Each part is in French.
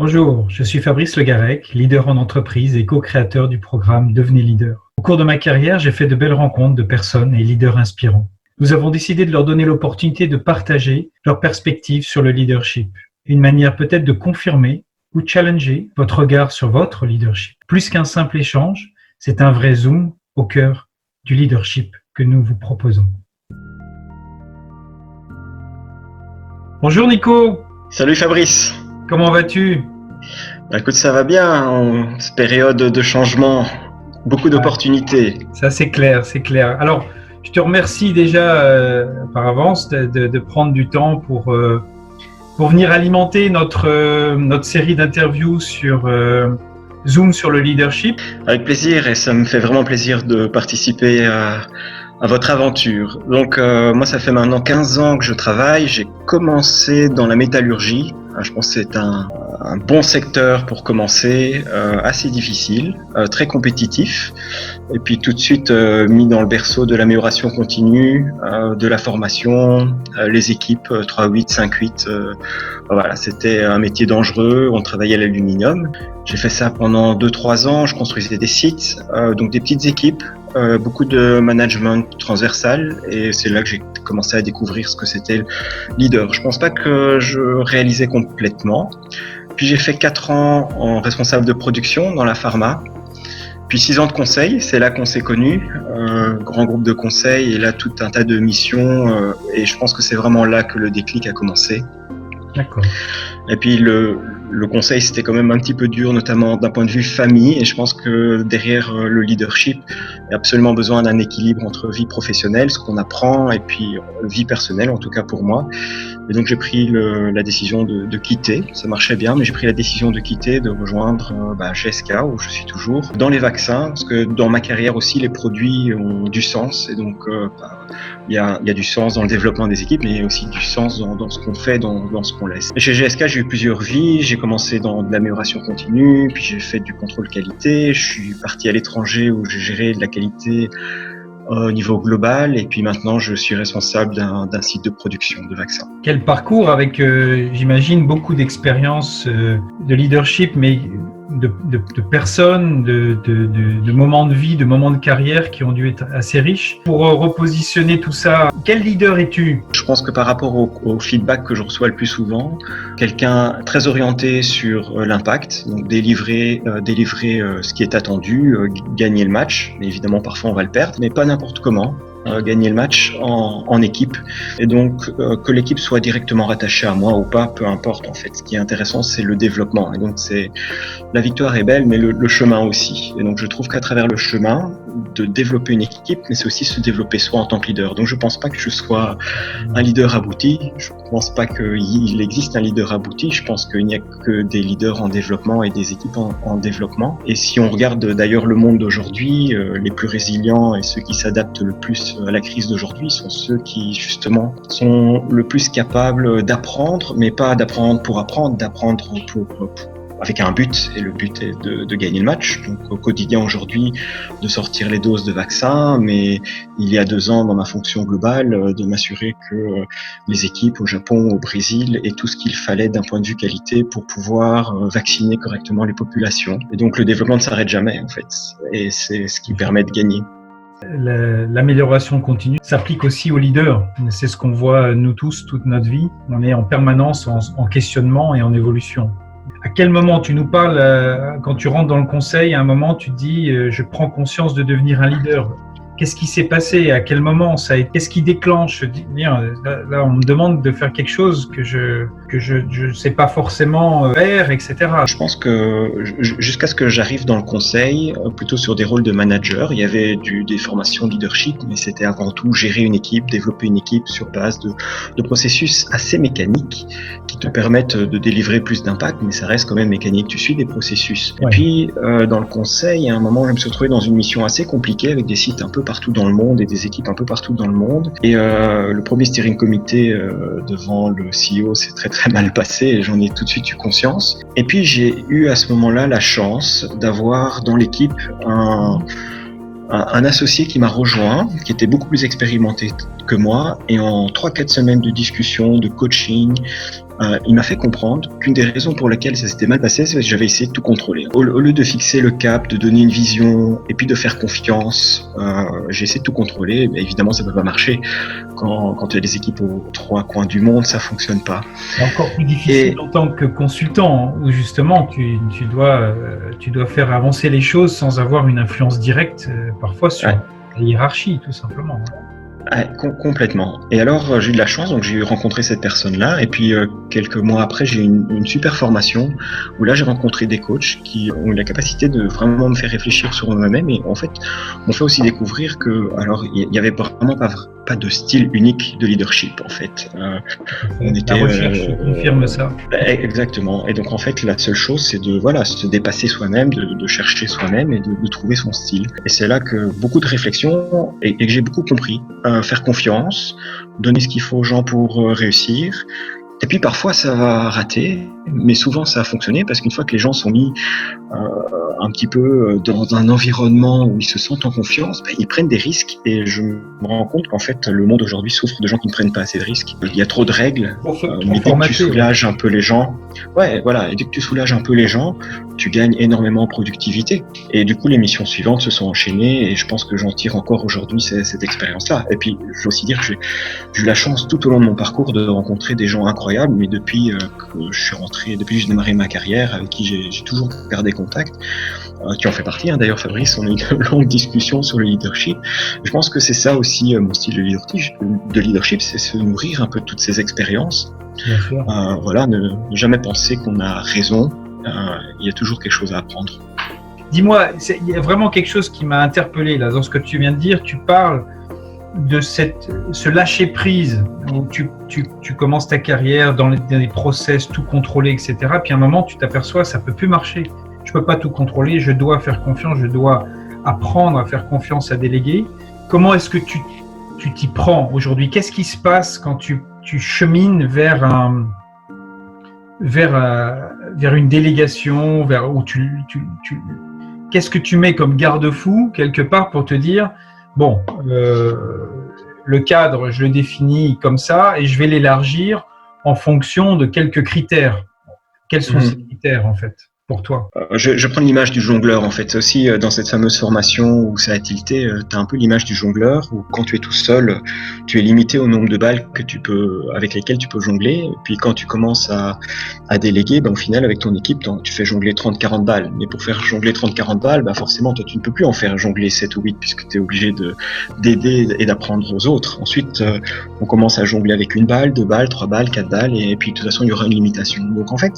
Bonjour, je suis Fabrice Le Garec, leader en entreprise et co-créateur du programme Devenez Leader. Au cours de ma carrière, j'ai fait de belles rencontres de personnes et leaders inspirants. Nous avons décidé de leur donner l'opportunité de partager leurs perspectives sur le leadership. Une manière peut-être de confirmer ou challenger votre regard sur votre leadership. Plus qu'un simple échange, c'est un vrai zoom au cœur du leadership que nous vous proposons. Bonjour Nico. Salut Fabrice. Comment vas-tu? Écoute, ça va bien en cette période de changement, beaucoup d'opportunités. Ça c'est clair. Alors, je te remercie déjà par avance de prendre du temps pour venir alimenter notre série d'interviews sur Zoom sur le leadership. Avec plaisir, et ça me fait vraiment plaisir de participer à votre aventure. Donc moi, ça fait maintenant 15 ans que je travaille. J'ai commencé dans la métallurgie. Je pense que c'est un bon secteur pour commencer, assez difficile, très compétitif, et puis tout de suite mis dans le berceau de l'amélioration continue, de la formation, les équipes 3-8, 5-8, voilà, c'était un métier dangereux, on travaillait à l'aluminium. J'ai fait ça pendant 2-3 ans, je construisais des sites, donc des petites équipes, beaucoup de management transversal, et c'est là que j'ai commencé à découvrir ce que c'était le leader. Je pense pas que je réalisais complètement. Puis j'ai fait 4 ans en responsable de production dans la pharma. Puis 6 ans de conseil, c'est là qu'on s'est connus, grand groupe de conseil, et là tout un tas de missions, et je pense que c'est vraiment là que le déclic a commencé. D'accord. Et puis le conseil, c'était quand même un petit peu dur, notamment d'un point de vue famille, et je pense que derrière le leadership, il y a absolument besoin d'un équilibre entre vie professionnelle, ce qu'on apprend, et puis vie personnelle, en tout cas pour moi. Et donc j'ai pris la décision de quitter, ça marchait bien, mais j'ai pris la décision de quitter, de rejoindre GSK, où je suis toujours, dans les vaccins, parce que dans ma carrière aussi, les produits ont du sens, et donc il y a du sens dans le développement des équipes, mais il y a aussi du sens dans ce qu'on fait, dans ce qu'on laisse. Et chez GSK, j'ai eu plusieurs vies. J'ai commencé dans de l'amélioration continue, puis j'ai fait du contrôle qualité. Je suis parti à l'étranger où j'ai géré de la qualité au niveau global, et puis maintenant je suis responsable d'un site de production de vaccins. Quel parcours avec, j'imagine, beaucoup d'expérience de leadership, mais de personnes, de moments de vie, de moments de carrière qui ont dû être assez riches. Pour repositionner tout ça, quel leader es-tu? Je pense que par rapport au feedback que je reçois le plus souvent, quelqu'un très orienté sur l'impact, donc délivrer ce qui est attendu, gagner le match, mais évidemment parfois on va le perdre, mais pas n'importe comment. Gagner le match en équipe, et donc que l'équipe soit directement rattachée à moi ou pas, peu importe en fait. Ce qui est intéressant, c'est le développement, et donc c'est la victoire est belle, mais le chemin aussi. Et donc je trouve qu'à travers le chemin de développer une équipe, mais c'est aussi se développer soi en tant que leader. Donc je pense pas que je sois un leader abouti, je pense pas qu'il existe un leader abouti, je pense qu'il n'y a que des leaders en développement et des équipes en développement. Et si on regarde d'ailleurs le monde d'aujourd'hui, les plus résilients et ceux qui s'adaptent le plus à la crise d'aujourd'hui sont ceux qui justement sont le plus capables d'apprendre, mais pas d'apprendre pour apprendre, d'apprendre avec un but, et le but est de gagner le match. Donc au quotidien aujourd'hui, de sortir les doses de vaccins, mais il y a 2 ans dans ma fonction globale, de m'assurer que les équipes au Japon, au Brésil, aient tout ce qu'il fallait d'un point de vue qualité pour pouvoir vacciner correctement les populations. Et donc le développement ne s'arrête jamais en fait, et c'est ce qui permet de gagner. L'amélioration continue s'applique aussi aux leaders. C'est ce qu'on voit nous tous toute notre vie. On est en permanence en questionnement et en évolution. À quel moment tu nous parles, quand tu rentres dans le conseil, à un moment tu te dis je prends conscience de devenir un leader. Qu'est-ce qui s'est passé? À quel moment ça? Qu'est-ce qui déclenche? Là, on me demande de faire quelque chose que je sais pas forcément faire, etc. Je pense que jusqu'à ce que j'arrive dans le conseil, plutôt sur des rôles de manager, il y avait des formations leadership, mais c'était avant tout gérer une équipe, développer une équipe sur base de processus assez mécaniques qui te permettent de délivrer plus d'impact, mais ça reste quand même mécanique. Tu suis des processus. Ouais. Et puis, dans le conseil, à un moment, je me suis retrouvé dans une mission assez compliquée avec des sites un peu partout dans le monde et des équipes un peu partout dans le monde. Et le premier steering committee devant le CEO s'est très très mal passé, et j'en ai tout de suite eu conscience. Et puis j'ai eu à ce moment-là la chance d'avoir dans l'équipe un associé qui m'a rejoint, qui était beaucoup plus expérimenté que moi, et en 3-4 semaines de discussion, de coaching, il m'a fait comprendre qu'une des raisons pour lesquelles ça s'était mal passé, c'est parce que j'avais essayé de tout contrôler. Au lieu de fixer le cap, de donner une vision et puis de faire confiance, j'ai essayé de tout contrôler. Mais évidemment, ça peut pas marcher. Quand tu as des équipes aux 3 coins du monde, ça fonctionne pas. C'est encore plus difficile en tant que consultant, où justement tu dois faire avancer les choses sans avoir une influence directe, parfois sur la hiérarchie, tout simplement. Complètement. Et alors, j'ai eu de la chance, donc j'ai rencontré cette personne-là, et puis quelques mois après, j'ai eu une super formation où là, j'ai rencontré des coachs qui ont eu la capacité de vraiment me faire réfléchir sur moi-même, et en fait, m'ont fait aussi découvrir que, alors, il y avait vraiment pas de style unique de leadership, en fait. La recherche confirme ça. Exactement. Et donc, en fait, la seule chose, c'est de se dépasser soi-même, de chercher soi-même et de trouver son style. Et c'est là que beaucoup de réflexions et que j'ai beaucoup compris. Faire confiance, donner ce qu'il faut aux gens pour réussir. Et puis parfois ça va rater, mais souvent ça a fonctionné parce qu'une fois que les gens sont mis un petit peu dans un environnement où ils se sentent en confiance, ils prennent des risques, et je me rends compte qu'en fait le monde aujourd'hui souffre de gens qui ne prennent pas assez de risques. Il y a trop de règles, mais dès que tu soulages un peu les gens, et dès que tu soulages un peu les gens, tu gagnes énormément en productivité. Et du coup les missions suivantes se sont enchaînées, et je pense que j'en tire encore aujourd'hui cette expérience-là. Et puis je veux aussi dire que j'ai eu la chance tout au long de mon parcours de rencontrer des gens incroyables, mais depuis que je suis rentré, depuis que j'ai démarré ma carrière, avec qui j'ai toujours gardé contact, qui en fait partie. D'ailleurs, Fabrice, on a eu une longue discussion sur le leadership. Je pense que c'est ça aussi mon style de leadership, c'est se nourrir un peu de toutes ces expériences. Bien sûr. Ne jamais penser qu'on a raison. Il y a toujours quelque chose à apprendre. Dis-moi, il y a vraiment quelque chose qui m'a interpellé là dans ce que tu viens de dire. Tu parles de ce lâcher prise où tu commences ta carrière dans les process, tout contrôler, etc. Puis à un moment, tu t'aperçois, ça peut plus marcher. Je peux pas tout contrôler, je dois faire confiance, je dois apprendre à faire confiance, à déléguer. Comment est-ce que tu t'y prends aujourd'hui? Qu'est-ce qui se passe quand tu chemines vers une délégation, qu'est-ce que tu mets comme garde-fou quelque part pour te dire bon, le cadre, je le définis comme ça et je vais l'élargir en fonction de quelques critères. Quels sont ces critères en fait pour toi? Je prends l'image du jongleur en fait. Aussi dans cette fameuse formation où ça a tilté, tu as un peu l'image du jongleur où quand tu es tout seul, tu es limité au nombre de balles avec lesquelles tu peux jongler. Et puis quand tu commences à déléguer, au final avec ton équipe, tu fais jongler 30-40 balles. Mais pour faire jongler 30-40 balles, forcément toi tu ne peux plus en faire jongler 7 ou 8 puisque tu es obligé d'aider et d'apprendre aux autres. Ensuite, on commence à jongler avec 1 balle, 2 balles, 3 balles, 4 balles, et puis de toute façon il y aura une limitation. Donc en fait,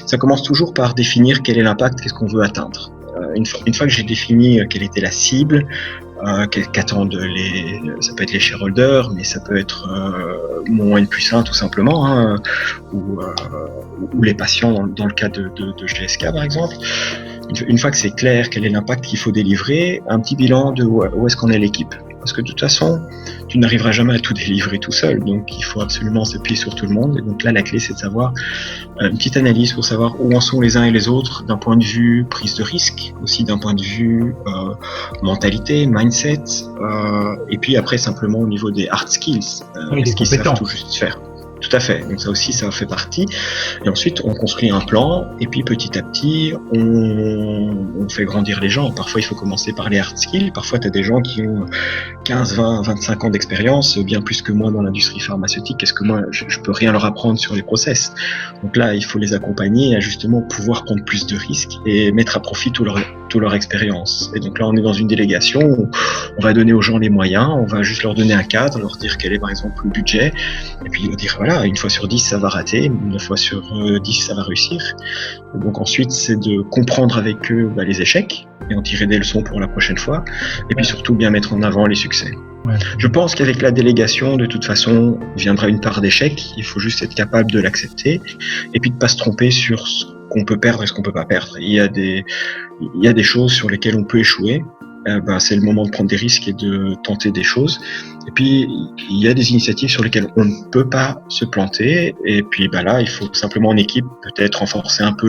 ça commence toujours par définir quel est l'impact, qu'est-ce qu'on veut atteindre. Une fois que j'ai défini quelle était la cible, qu'attendent ça peut être les shareholders, mais ça peut être mon N+1 tout simplement, ou les patients dans le cas de GSK par exemple. Une fois que c'est clair quel est l'impact qu'il faut délivrer, un petit bilan de où est-ce qu'on est l'équipe. Parce que de toute façon, tu n'arriveras jamais à tout délivrer tout seul, donc il faut absolument s'appuyer sur tout le monde. Et donc là, la clé, c'est de savoir une petite analyse pour savoir où en sont les uns et les autres d'un point de vue prise de risque, aussi d'un point de vue mentalité, mindset, et puis après simplement au niveau des hard skills, ce qu'ils savent tout juste faire. Tout à fait, donc ça aussi, ça fait partie. Et ensuite, on construit un plan, et puis petit à petit, on fait grandir les gens. Parfois, il faut commencer par les hard skills. Parfois, tu as des gens qui ont 15, 20, 25 ans d'expérience, bien plus que moi dans l'industrie pharmaceutique. Est-ce que moi, je peux rien leur apprendre sur les process? Donc là, il faut les accompagner à justement pouvoir prendre plus de risques et mettre à profit toute leur expérience. Et donc là, on est dans une délégation où on va donner aux gens les moyens, on va juste leur donner un cadre, leur dire quel est par exemple le budget, et puis dire voilà, une fois sur 10 ça va rater, une fois sur 10 ça va réussir. Et donc ensuite c'est de comprendre avec eux les échecs et en tirer des leçons pour la prochaine fois, et puis surtout bien mettre en avant les succès. Ouais. Je pense qu'avec la délégation, de toute façon, viendra une part d'échec. Il faut juste être capable de l'accepter et puis de pas se tromper sur ce qu'on peut perdre et ce qu'on peut pas perdre. Il y a des choses sur lesquelles on peut échouer. C'est le moment de prendre des risques et de tenter des choses. Et puis, il y a des initiatives sur lesquelles on ne peut pas se planter. Et puis, là, il faut simplement en équipe peut-être renforcer un peu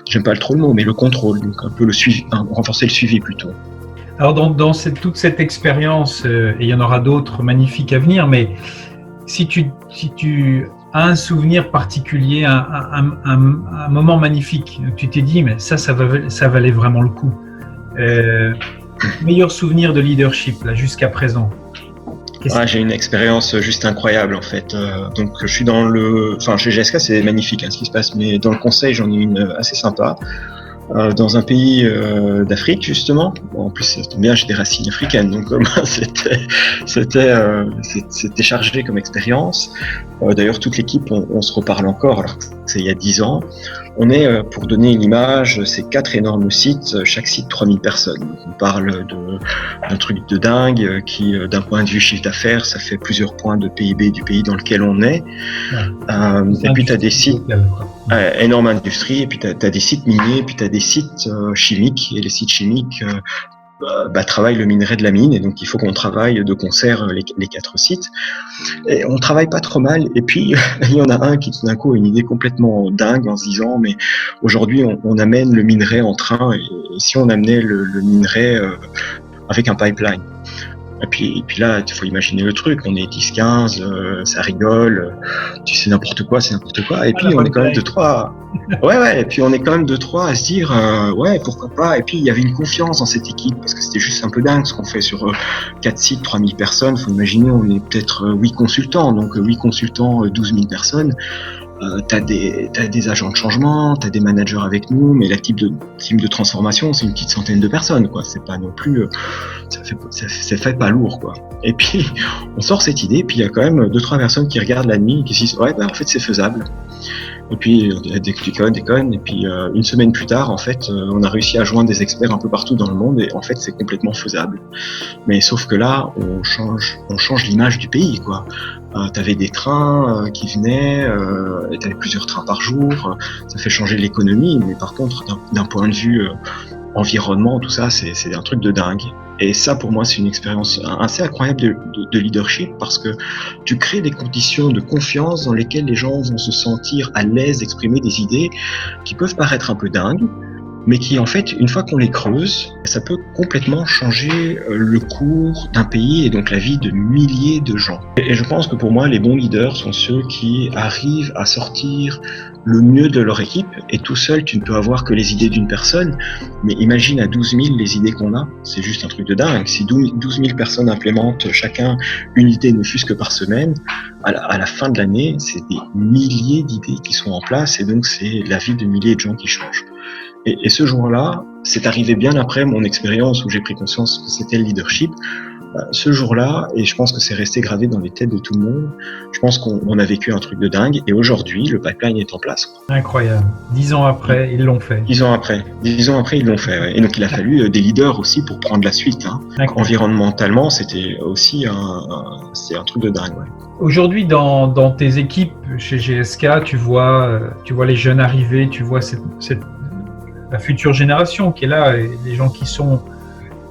j'aime pas trop le mot, mais le contrôle, donc un peu le suivi, renforcer le suivi plutôt. Alors toute cette expérience, et il y en aura d'autres magnifiques à venir, mais si tu as un souvenir particulier, un moment magnifique, tu t'es dit, mais ça valait vraiment le coup. Meilleur souvenir de leadership là jusqu'à présent? J'ai une expérience juste incroyable en fait. Donc je suis chez GSK c'est magnifique ce qui se passe, mais dans le conseil j'en ai une assez sympa. Dans un pays d'Afrique justement. En plus, ça tombe bien, j'ai des racines africaines, donc c'était chargé comme expérience. D'ailleurs, toute l'équipe, on se reparle encore, alors que c'est il y a 10 ans. On est, pour donner une image, c'est 4 énormes sites, chaque site 3000 personnes. Donc, on parle d'un truc de dingue qui, d'un point de vue chiffre d'affaires, ça fait plusieurs points de PIB du pays dans lequel on est. Et puis, tu as des sites, énorme industrie, et puis tu as des sites miniers, et puis tu as des sites chimiques, et les sites chimiques travaillent le minerai de la mine, et donc il faut qu'on travaille de concert les 4 sites. Et on travaille pas trop mal, et puis il y en a un qui tout d'un coup a une idée complètement dingue en se disant mais aujourd'hui on amène le minerai en train, et si on amenait le minerai avec un pipeline. Et puis là, il faut imaginer le truc, on est 10-15, ça rigole, tu sais n'importe quoi, c'est n'importe quoi. Et puis on est quand même 2-3. Et puis on est quand même 2-3 à se dire, pourquoi pas. Et puis il y avait une confiance dans cette équipe, parce que c'était juste un peu dingue ce qu'on fait sur 4 sites, 3000 personnes. Faut imaginer, on est peut-être 8 consultants, donc 8 consultants, 12 000 personnes. T'as des agents de changement, t'as des managers avec nous, mais la team de transformation, c'est une petite centaine de personnes, quoi. C'est pas non plus, ça fait pas lourd, quoi. Et puis, on sort cette idée, puis il y a quand même 2-3 personnes qui regardent la nuit et qui se disent, en fait, c'est faisable. Et puis, déconne. Et puis, une semaine plus tard, en fait, on a réussi à joindre des experts un peu partout dans le monde, et en fait, c'est complètement faisable. Mais sauf que là, on change l'image du pays, quoi. T'avais des trains qui venaient, t'avais plusieurs trains par jour, ça fait changer l'économie, mais par contre, d'un point de vue environnement, tout ça, c'est un truc de dingue. Et ça, pour moi, c'est une expérience assez incroyable de leadership, parce que tu crées des conditions de confiance dans lesquelles les gens vont se sentir à l'aise d'exprimer des idées qui peuvent paraître un peu dingues, mais qui, en fait, une fois qu'on les creuse, ça peut complètement changer le cours d'un pays et donc la vie de milliers de gens. Et je pense que pour moi, les bons leaders sont ceux qui arrivent à sortir le mieux de leur équipe. Et tout seul, tu ne peux avoir que les idées d'une personne, mais imagine à 12 000 les idées qu'on a, c'est juste un truc de dingue. Si 12 000 personnes implémentent chacun une idée, ne fût-ce que par semaine, à la fin de l'année, c'est des milliers d'idées qui sont en place, et donc c'est la vie de milliers de gens qui changent. Et ce jour-là, c'est arrivé bien après mon expérience où j'ai pris conscience que c'était le leadership. Ce jour-là, et je pense que c'est resté gravé dans les têtes de tout le monde, je pense qu'on a vécu un truc de dingue, et aujourd'hui, le pipeline est en place. Incroyable. 10 ans après, ils l'ont fait. 10 ans après, ils l'ont fait. Ouais. Et donc, il a fallu des leaders aussi pour prendre la suite. Environnementalement, c'était aussi un truc de dingue. Ouais. Aujourd'hui, dans tes équipes chez GSK, tu vois les jeunes arriver, tu vois la future génération qui est là, et les gens qui sont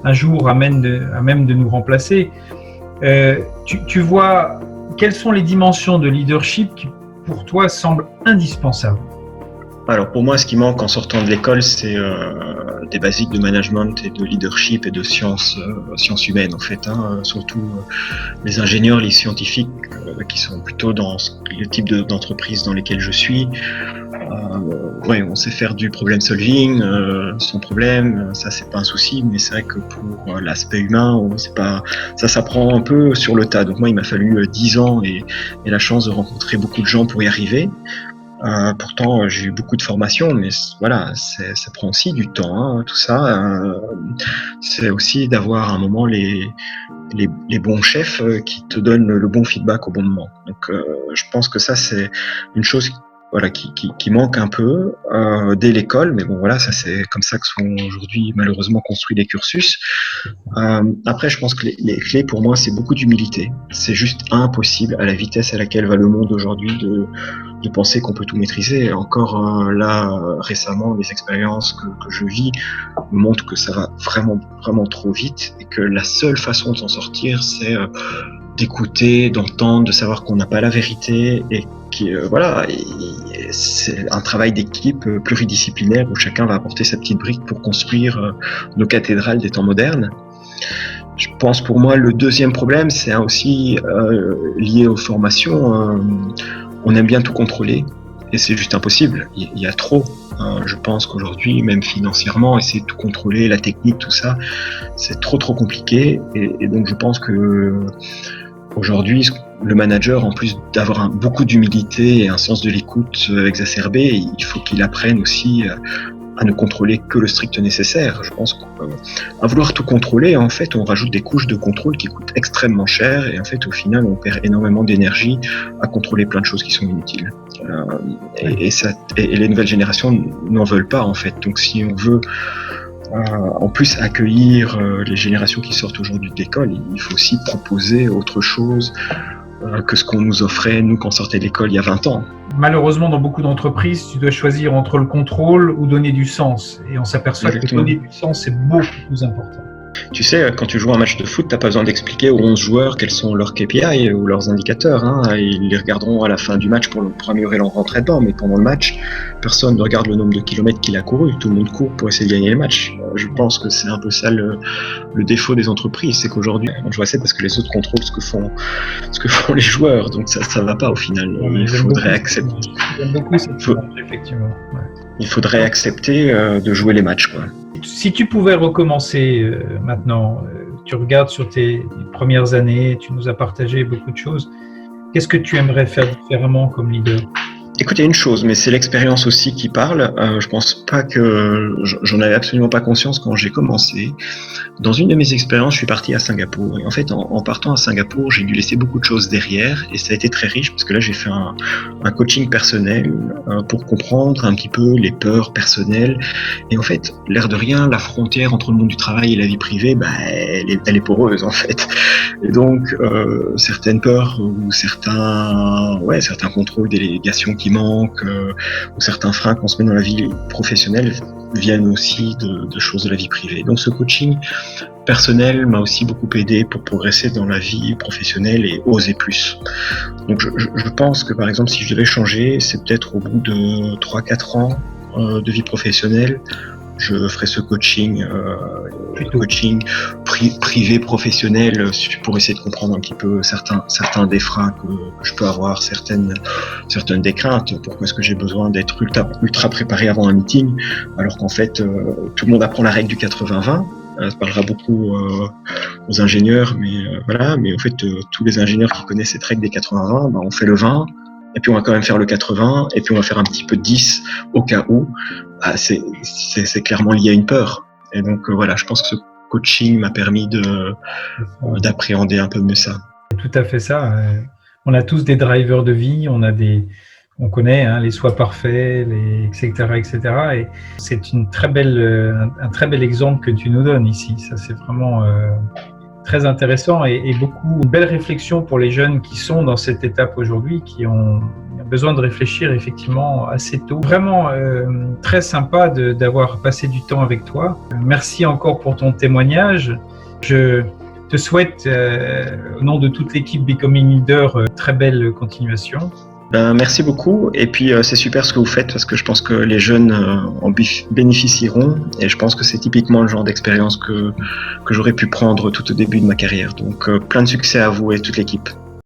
un jour à même de nous remplacer. Tu vois quelles sont les dimensions de leadership qui, pour toi, semblent indispensables? Alors pour moi, ce qui manque en sortant de l'école, c'est des basiques de management et de leadership et de sciences humaines en fait. Surtout les ingénieurs, les scientifiques qui sont plutôt dans le type d'entreprise dans lesquelles je suis. On sait faire du problem solving sans problème, ça c'est pas un souci, mais c'est vrai que pour l'aspect humain, ça s'apprend un peu sur le tas. Donc moi il m'a fallu 10 ans et la chance de rencontrer beaucoup de gens pour y arriver. Pourtant j'ai eu beaucoup de formations, mais voilà, ça prend aussi du temps, tout ça. C'est aussi d'avoir à un moment les bons chefs qui te donnent le bon feedback au bon moment. Donc je pense que ça c'est une chose qui manque un peu dès l'école, mais bon voilà, ça c'est comme ça que sont aujourd'hui malheureusement construits les cursus. Après, je pense que les clés pour moi, c'est beaucoup d'humilité. C'est juste impossible à la vitesse à laquelle va le monde aujourd'hui de penser qu'on peut tout maîtriser. Et encore récemment, les expériences que je vis montrent que ça va vraiment, vraiment trop vite, et que la seule façon de s'en sortir, c'est d'écouter, d'entendre, de savoir qu'on n'a pas la vérité, et c'est un travail d'équipe pluridisciplinaire où chacun va apporter sa petite brique pour construire nos cathédrales des temps modernes. Je pense pour moi le deuxième problème, c'est aussi lié aux formations. On aime bien tout contrôler et c'est juste impossible. Il y a trop. Je pense qu'aujourd'hui, même financièrement, essayer de tout contrôler, la technique, tout ça, c'est trop compliqué. Et donc je pense que aujourd'hui, le manager, en plus d'avoir beaucoup d'humilité et un sens de l'écoute exacerbé, il faut qu'il apprenne aussi à ne contrôler que le strict nécessaire. Je pense qu'à vouloir tout contrôler, en fait, on rajoute des couches de contrôle qui coûtent extrêmement cher et en fait, au final, on perd énormément d'énergie à contrôler plein de choses qui sont inutiles. Et les nouvelles générations n'en veulent pas, en fait. Donc, si on veut en plus accueillir les générations qui sortent aujourd'hui de l'école, il faut aussi proposer autre chose que ce qu'on nous offrait, nous, quand on sortait de l'école il y a 20 ans. Malheureusement, dans beaucoup d'entreprises, tu dois choisir entre le contrôle ou donner du sens. Et on s'aperçoit Exactement. que donner du sens, c'est beaucoup plus important. Tu sais, quand tu joues un match de foot, t'as pas besoin d'expliquer aux 11 joueurs quels sont leurs KPI ou leurs indicateurs. Ils les regarderont à la fin du match pour améliorer leur entraînement. Mais pendant le match, personne ne regarde le nombre de kilomètres qu'il a couru. Tout le monde court pour essayer de gagner le match. Je pense que c'est un peu ça le défaut des entreprises. C'est qu'aujourd'hui, on joue assez parce que les autres contrôlent ce que font les joueurs. Donc ça va pas au final. Il faudrait accepter. J'aime beaucoup cette image, effectivement. Ouais. Il faudrait accepter de jouer les matchs, quoi. Si tu pouvais recommencer maintenant, tu regardes sur tes premières années, tu nous as partagé beaucoup de choses. Qu'est-ce que tu aimerais faire différemment comme leader ? Écoute, il y a une chose, mais c'est l'expérience aussi qui parle. Je pense pas que j'en avais absolument pas conscience quand j'ai commencé. Dans une de mes expériences, je suis parti à Singapour. Et en fait, en partant à Singapour, j'ai dû laisser beaucoup de choses derrière. Et ça a été très riche parce que là, j'ai fait un coaching personnel pour comprendre un petit peu les peurs personnelles. Et en fait, l'air de rien, la frontière entre le monde du travail et la vie privée, elle est poreuse en fait. Et donc, certaines peurs ou certains contrôles, délégations qui manquent, ou certains freins qu'on se met dans la vie professionnelle viennent aussi de choses de la vie privée. Donc ce coaching personnel m'a aussi beaucoup aidé pour progresser dans la vie professionnelle et oser plus. Donc je pense que par exemple si je devais changer, c'est peut-être au bout de 3-4 ans de vie professionnelle, je ferai ce coaching privé professionnel pour essayer de comprendre un petit peu certains des freins que je peux avoir, certaines des craintes. Pourquoi est-ce que j'ai besoin d'être ultra préparé avant un meeting alors qu'en fait tout le monde apprend la règle du 80-20. Ça parlera beaucoup aux ingénieurs, mais en fait tous les ingénieurs qui connaissent cette règle des 80-20, on fait le 20. Et puis on va quand même faire le 80, et puis on va faire un petit peu de 10 au cas où. C'est clairement lié à une peur. Et donc voilà, je pense que ce coaching m'a permis d'appréhender un peu mieux ça. Tout à fait ça. On a tous des drivers de vie, on connaît les soi parfaits, etc., etc. Et c'est un très bel exemple que tu nous donnes ici. Ça, c'est vraiment très intéressant et beaucoup de belles réflexions pour les jeunes qui sont dans cette étape aujourd'hui, qui ont besoin de réfléchir effectivement assez tôt. Vraiment très sympa d'avoir passé du temps avec toi. Merci encore pour ton témoignage. Je te souhaite, au nom de toute l'équipe Becoming Leader, très belle continuation. Merci beaucoup, et puis c'est super ce que vous faites parce que je pense que les jeunes en bénéficieront et je pense que c'est typiquement le genre d'expérience que j'aurais pu prendre tout au début de ma carrière. Donc plein de succès à vous et toute l'équipe.